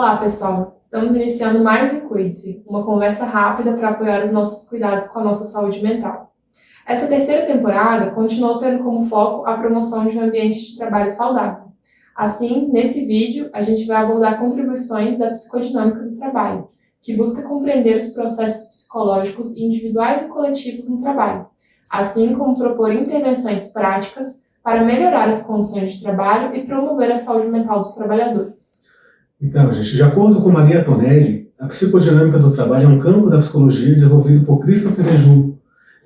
Olá, pessoal! Estamos iniciando mais um Cuide-se, uma conversa rápida para apoiar os nossos cuidados com a nossa saúde mental. Essa terceira temporada continuou tendo como foco a promoção de um ambiente de trabalho saudável. Assim, nesse vídeo, a gente vai abordar contribuições da psicodinâmica do trabalho, que busca compreender os processos psicológicos individuais e coletivos no trabalho, assim como propor intervenções práticas para melhorar as condições de trabalho e promover a saúde mental dos trabalhadores. Então, gente, de acordo com Maria Tonelli, a psicodinâmica do trabalho é um campo da psicologia desenvolvido por Christopher Dejoux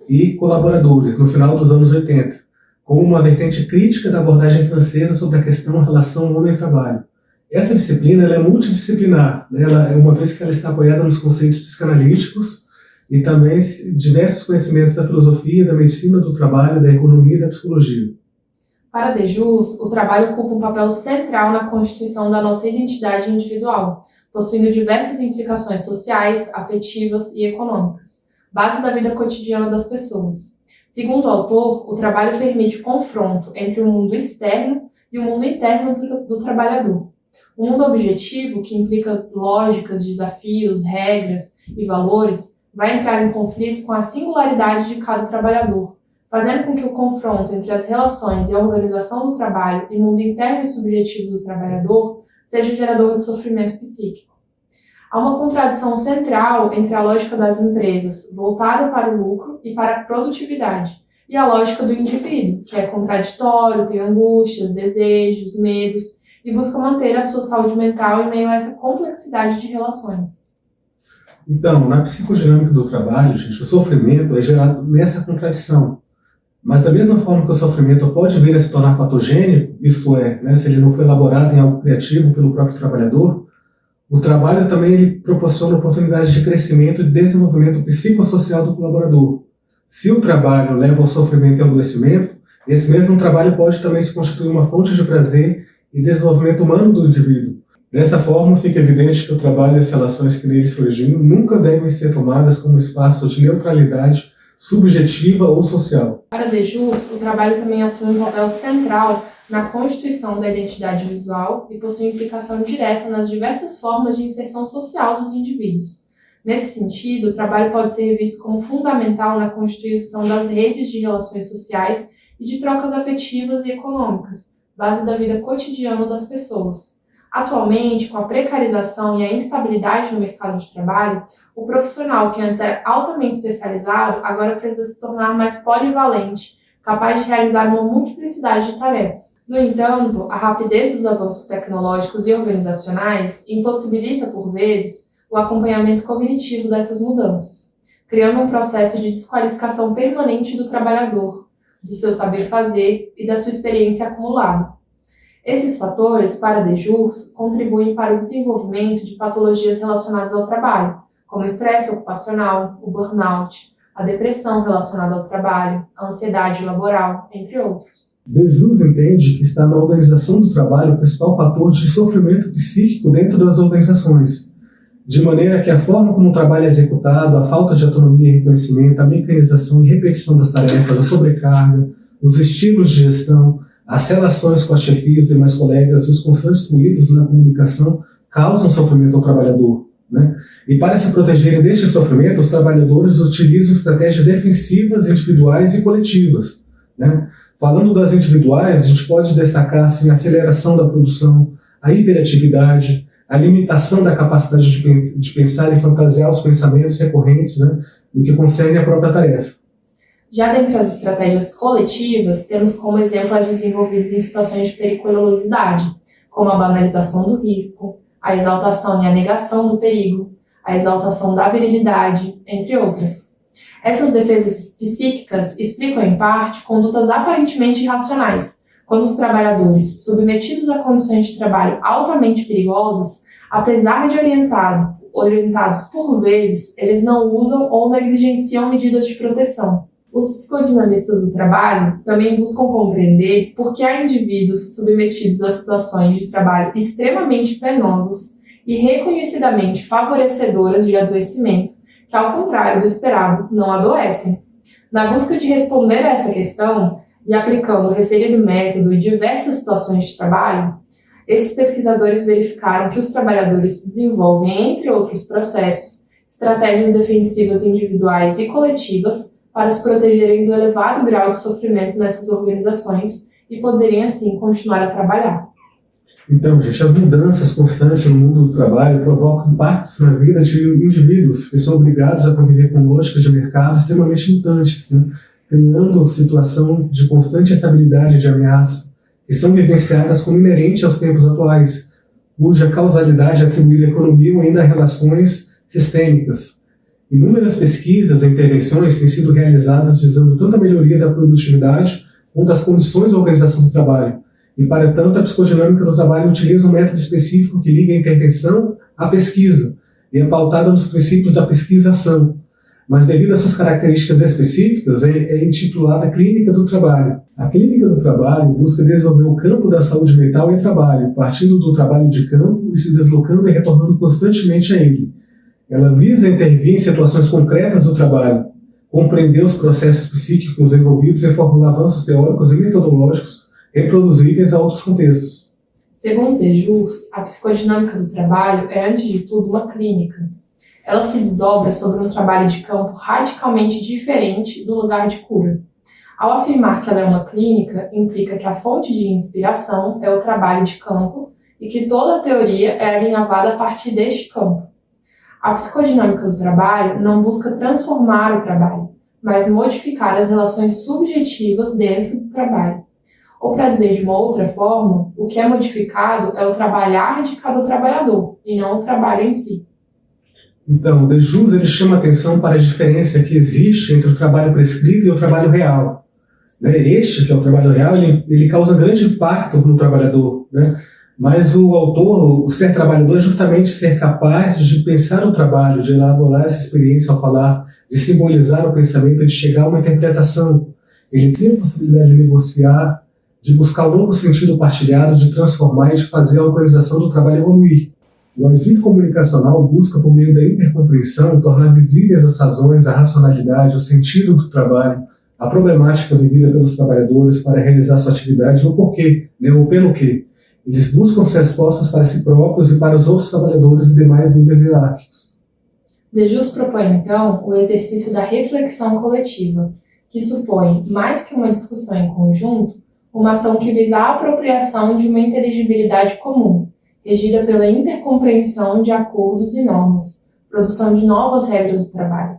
e colaboradores no final dos anos 80, como uma vertente crítica da abordagem francesa sobre a questão relação homem-trabalho. Essa disciplina ela é multidisciplinar, né? Uma vez que ela está apoiada nos conceitos psicanalíticos e também diversos conhecimentos da filosofia, da medicina do trabalho, da economia e da psicologia. Para Dejoux, o trabalho ocupa um papel central na constituição da nossa identidade individual, possuindo diversas implicações sociais, afetivas e econômicas, base da vida cotidiana das pessoas. Segundo o autor, o trabalho permite o confronto entre o mundo externo e o mundo interno do trabalhador. O mundo objetivo, que implica lógicas, desafios, regras e valores, vai entrar em conflito com a singularidade de cada trabalhador, fazendo com que o confronto entre as relações e a organização do trabalho e mundo interno e subjetivo do trabalhador seja gerador de sofrimento psíquico. Há uma contradição central entre a lógica das empresas, voltada para o lucro e para a produtividade, e a lógica do indivíduo, que é contraditório, tem angústias, desejos, medos, e busca manter a sua saúde mental em meio a essa complexidade de relações. Então, na psicodinâmica do trabalho, gente, o sofrimento é gerado nessa contradição. Mas da mesma forma que o sofrimento pode vir a se tornar patogênico, isto é, né, se ele não foi elaborado em algo criativo pelo próprio trabalhador, o trabalho também ele proporciona oportunidades de crescimento e desenvolvimento psicossocial do colaborador. Se o trabalho leva ao sofrimento e ao adoecimento, esse mesmo trabalho pode também se constituir uma fonte de prazer e desenvolvimento humano do indivíduo. Dessa forma, fica evidente que o trabalho e as relações que nele surgiram nunca devem ser tomadas como espaço de neutralidade subjetiva ou social. Para Dejoux, o trabalho também assume um papel central na constituição da identidade visual e possui implicação direta nas diversas formas de inserção social dos indivíduos. Nesse sentido, o trabalho pode ser visto como fundamental na constituição das redes de relações sociais e de trocas afetivas e econômicas, base da vida cotidiana das pessoas. Atualmente, com a precarização e a instabilidade no mercado de trabalho, o profissional que antes era altamente especializado agora precisa se tornar mais polivalente, capaz de realizar uma multiplicidade de tarefas. No entanto, a rapidez dos avanços tecnológicos e organizacionais impossibilita, por vezes, o acompanhamento cognitivo dessas mudanças, criando um processo de desqualificação permanente do trabalhador, do seu saber fazer e da sua experiência acumulada. Esses fatores, para Dejoux, contribuem para o desenvolvimento de patologias relacionadas ao trabalho, como o estresse ocupacional, o burnout, a depressão relacionada ao trabalho, a ansiedade laboral, entre outros. Dejoux entende que está na organização do trabalho o principal fator de sofrimento psíquico dentro das organizações, de maneira que a forma como o trabalho é executado, a falta de autonomia e reconhecimento, a mecanização e repetição das tarefas, a sobrecarga, os estilos de gestão, as relações com a chefia e os demais colegas e os constantes ruídos na comunicação causam sofrimento ao trabalhador, né? E para se protegerem deste sofrimento, os trabalhadores utilizam estratégias defensivas individuais e coletivas, né? Falando das individuais, a gente pode destacar assim, a aceleração da produção, a hiperatividade, a limitação da capacidade de pensar e fantasiar os pensamentos recorrentes, né, no que concerne à própria tarefa. Já dentre as estratégias coletivas, temos como exemplo as desenvolvidas em situações de periculosidade, como a banalização do risco, a exaltação e a negação do perigo, a exaltação da virilidade, entre outras. Essas defesas psíquicas explicam, em parte, condutas aparentemente irracionais, quando os trabalhadores, submetidos a condições de trabalho altamente perigosas, apesar de orientados por vezes, eles não usam ou negligenciam medidas de proteção. Os psicodinamistas do trabalho também buscam compreender por que há indivíduos submetidos a situações de trabalho extremamente penosas e reconhecidamente favorecedoras de adoecimento, que, ao contrário do esperado, não adoecem. Na busca de responder a essa questão, e aplicando o referido método em diversas situações de trabalho, Esses pesquisadores verificaram que os trabalhadores desenvolvem, entre outros processos, estratégias defensivas individuais e coletivas para se protegerem do elevado grau de sofrimento nessas organizações e poderem, assim, continuar a trabalhar. Então, gente, as mudanças constantes no mundo do trabalho provocam impactos na vida de indivíduos que são obrigados a conviver com lógicas de mercado extremamente mutantes, né? Criando situação de constante estabilidade de ameaça, que são vivenciadas como inerente aos tempos atuais, cuja causalidade é atribuída à economia ou ainda a relações sistêmicas. Inúmeras pesquisas e intervenções têm sido realizadas visando tanto a melhoria da produtividade quanto as condições da organização do trabalho. E, para tanto, a psicodinâmica do trabalho utiliza um método específico que liga a intervenção à pesquisa e é pautada nos princípios da pesquisa-ação. Mas, devido às suas características específicas, é intitulada Clínica do Trabalho. A Clínica do Trabalho busca desenvolver o campo da saúde mental em trabalho, partindo do trabalho de campo e se deslocando e retornando constantemente a ele. Ela visa intervir em situações concretas do trabalho, compreender os processos psíquicos envolvidos e formular avanços teóricos e metodológicos reproduzíveis a outros contextos. Segundo Dejus, a psicodinâmica do trabalho é, antes de tudo, uma clínica. Ela se desdobra sobre um trabalho de campo radicalmente diferente do lugar de cura. Ao afirmar que ela é uma clínica, implica que a fonte de inspiração é o trabalho de campo e que toda a teoria é alinhavada a partir deste campo. A psicodinâmica do trabalho não busca transformar o trabalho, mas modificar as relações subjetivas dentro do trabalho. Ou, para dizer de uma outra forma, o que é modificado é o trabalhar de cada trabalhador, e não o trabalho em si. Então, o Dejus ele chama atenção para a diferença que existe entre o trabalho prescrito e o trabalho real. Este, que é o trabalho real, ele causa grande impacto no trabalhador, né? Mas o autor, o ser trabalhador, é justamente ser capaz de pensar o trabalho, de elaborar essa experiência ao falar, de simbolizar o pensamento, de chegar a uma interpretação. Ele tem a possibilidade de negociar, de buscar um novo sentido partilhado, de transformar e de fazer a organização do trabalho evoluir. O agir comunicacional busca, por meio da intercompreensão, tornar visíveis as razões, a racionalidade, o sentido do trabalho, a problemática vivida pelos trabalhadores para realizar sua atividade, o porquê, né, ou pelo quê. Eles buscam as respostas para si próprios e para os outros trabalhadores de demais níveis hierárquicos. Dejus propõe, então, o exercício da reflexão coletiva, que supõe, mais que uma discussão em conjunto, uma ação que visa a apropriação de uma inteligibilidade comum, regida pela intercompreensão de acordos e normas, produção de novas regras do trabalho.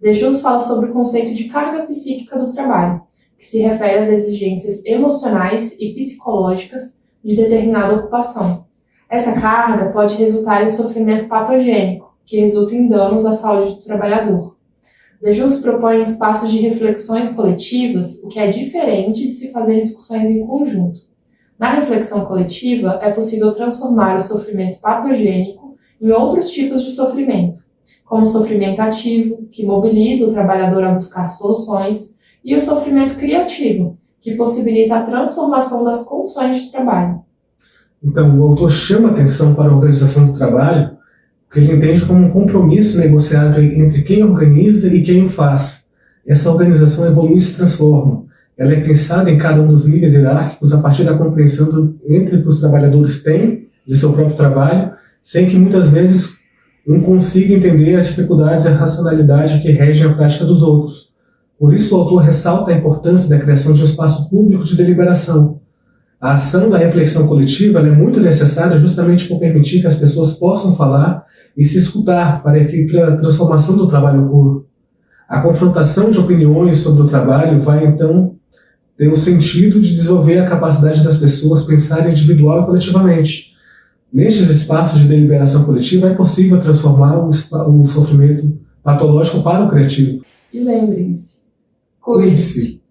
Dejus fala sobre o conceito de carga psíquica do trabalho, que se refere às exigências emocionais e psicológicas de determinada ocupação. Essa carga pode resultar em sofrimento patogênico, que resulta em danos à saúde do trabalhador. Dejus propõe espaços de reflexões coletivas, o que é diferente de se fazer discussões em conjunto. Na reflexão coletiva, é possível transformar o sofrimento patogênico em outros tipos de sofrimento, como o sofrimento ativo, que mobiliza o trabalhador a buscar soluções, e o sofrimento criativo, que possibilita a transformação das condições de trabalho. Então, o autor chama atenção para a organização do trabalho, que ele entende como um compromisso negociado entre quem organiza e quem o faz. Essa organização evolui e se transforma. Ela é pensada em cada um dos níveis hierárquicos a partir da compreensão entre o que os trabalhadores têm de seu próprio trabalho, sem que muitas vezes um consiga entender as dificuldades e a racionalidade que regem a prática dos outros. Por isso, o autor ressalta a importância da criação de um espaço público de deliberação. A ação da reflexão coletiva é muito necessária justamente por permitir que as pessoas possam falar e se escutar para que a transformação do trabalho ocorra. A confrontação de opiniões sobre o trabalho vai, então, ter o sentido de desenvolver a capacidade das pessoas pensarem individual e coletivamente. Nestes espaços de deliberação coletiva é possível transformar o sofrimento patológico para o criativo. E lembrem-se, cuide-se.